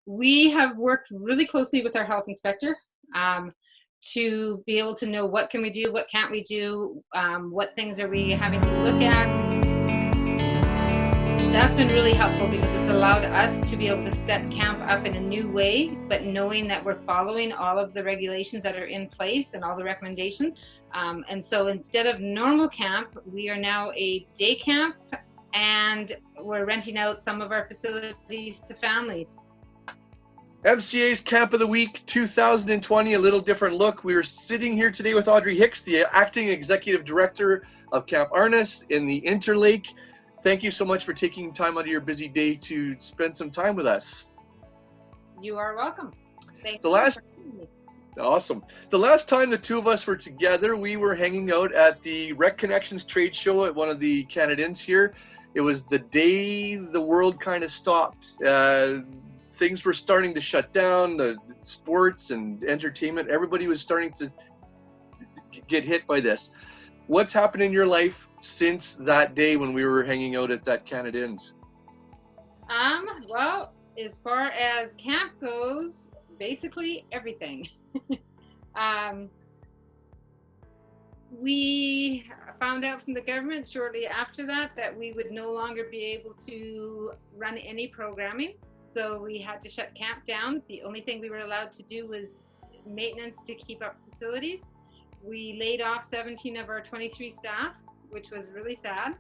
We have worked really closely with our health inspector um, to be able to know what can we do, what can't we do, what things are we having to look at. That's been really helpful because it's allowed us to be able to set camp up in a new way, but knowing that we're following all of the regulations that are in place and all the recommendations. And so instead of normal camp, we are now a day camp, and we're renting out some of our facilities to families. MCA's Camp of the Week 2020, a little different look. We are sitting here today with Audrey Hicks, the Acting Executive Director of Camp Arnes in the Interlake. Thank you so much for taking time out of your busy day to spend some time with us. You are welcome. Thank The you. last, awesome. The last time the two of us were together, we were hanging out at the Rec Connections trade show at one of the Canadians here. It was the day the world kind of stopped. Things were starting to shut down, the sports and entertainment, everybody was starting to get hit by this. What's happened in your life since that day when we were hanging out at that Canadians? Well, as far as camp goes, basically everything. We found out from the government shortly after that we would no longer be able to run any programming. So we had to shut camp down. The only thing we were allowed to do was maintenance to keep up facilities. We laid off 17 of our 23 staff, which was really sad.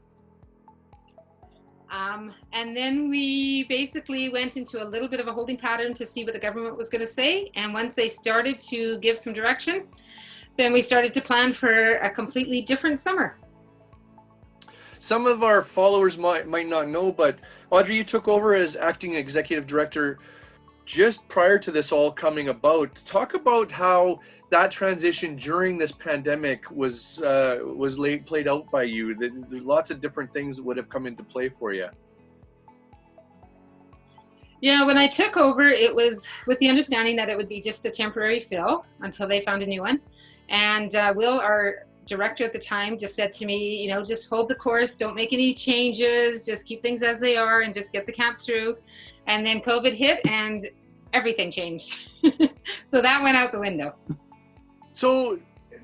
And then we basically went into a little bit of a holding pattern to see what the government was going to say. And once they started to give some direction, then we started to plan for a completely different summer. Some of our followers might not know, but Audrey, you took over as Acting Executive Director just prior to this all coming about. Talk about how that transition during this pandemic was played out by you. There's lots of different things that would have come into play for you. Yeah, when I took over, it was with the understanding that it would be just a temporary fill until they found a new one. And Will, our director at the time, just said to me, just hold the course, don't make any changes, just keep things as they are and just get the camp through. And then COVID hit and everything changed. So that went out the window. So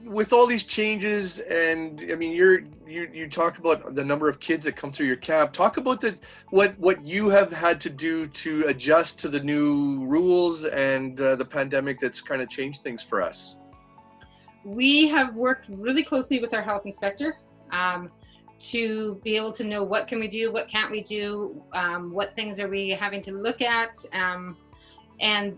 with all these changes, and I mean, you talk about the number of kids that come through your camp. Talk about what you have had to do to adjust to the new rules and the pandemic that's kind of changed things for us. We have worked really closely with our health inspector to be able to know what can we do, what can't we do, what things are we having to look at. And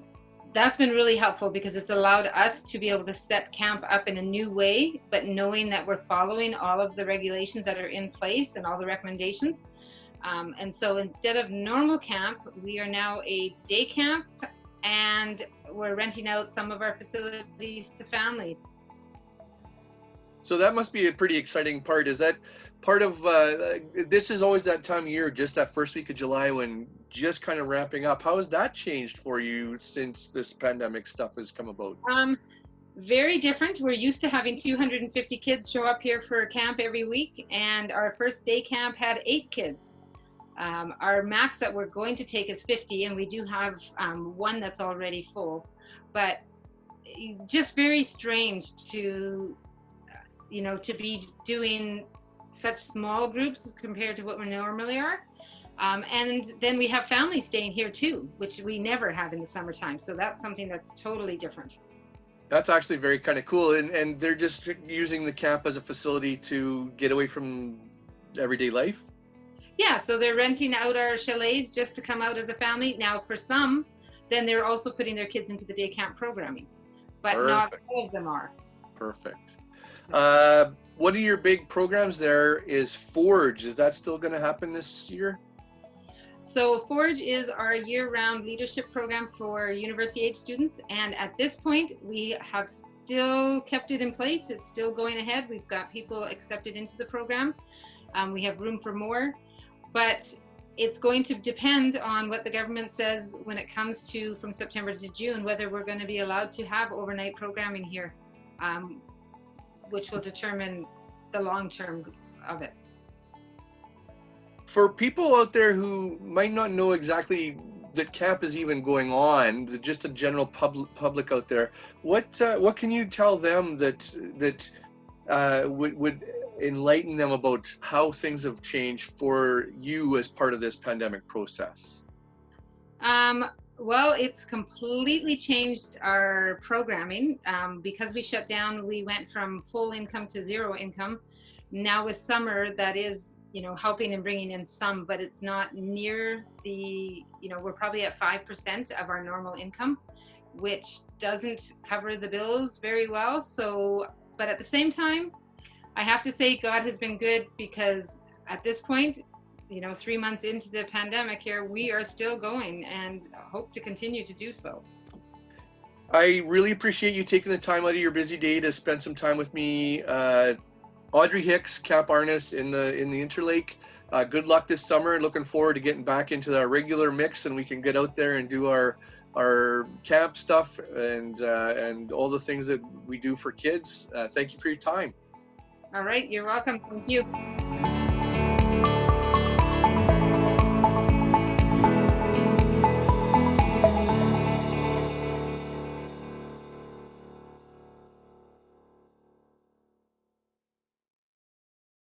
that's been really helpful because it's allowed us to be able to set camp up in a new way, but knowing that we're following all of the regulations that are in place and all the recommendations. And so instead of normal camp, we are now a day camp, and we're renting out some of our facilities to families. So that must be a pretty exciting part. Is that part of, this is always that time of year, just that first week of July when just kind of ramping up. How has that changed for you since this pandemic stuff has come about? Very different. We're used to having 250 kids show up here for camp every week, and our first day camp had 8 kids. Our max that we're going to take is 50, and we do have one that's already full. But just very strange to be doing such small groups compared to what we normally are. And then we have families staying here too, which we never have in the summertime. So that's something that's totally different. That's actually very kind of cool. And they're just using the camp as a facility to get away from everyday life? Yeah, so they're renting out our chalets just to come out as a family. Now for some, then they're also putting their kids into the day camp programming, but Perfect. Not all of them are. Perfect. One of your big programs there is Forge. Is that still going to happen this year? So Forge is our year-round leadership program for university-age students. And at this point, we have still kept it in place. It's still going ahead. We've got people accepted into the program. We have room for more, but it's going to depend on what the government says when it comes to from September to June, whether we're going to be allowed to have overnight programming here. Which will determine the long term of it. For people out there who might not know exactly that camp is even going on, just a general public out there, what can you tell them that would enlighten them about how things have changed for you as part of this pandemic process? Well, it's completely changed our programming. Because we shut down, we went from full income to zero income. Now with summer, that is, helping and bringing in some, but it's not near the, we're probably at 5% of our normal income, which doesn't cover the bills very well. So, but at the same time, I have to say God has been good, because at this point, 3 months into the pandemic here, we are still going and hope to continue to do so. I really appreciate you taking the time out of your busy day to spend some time with me. Audrey Hicks, Camp Arnes in the Interlake. Good luck this summer. Looking forward to getting back into our regular mix, and we can get out there and do our camp stuff and all the things that we do for kids. Thank you for your time. All right, you're welcome. Thank you.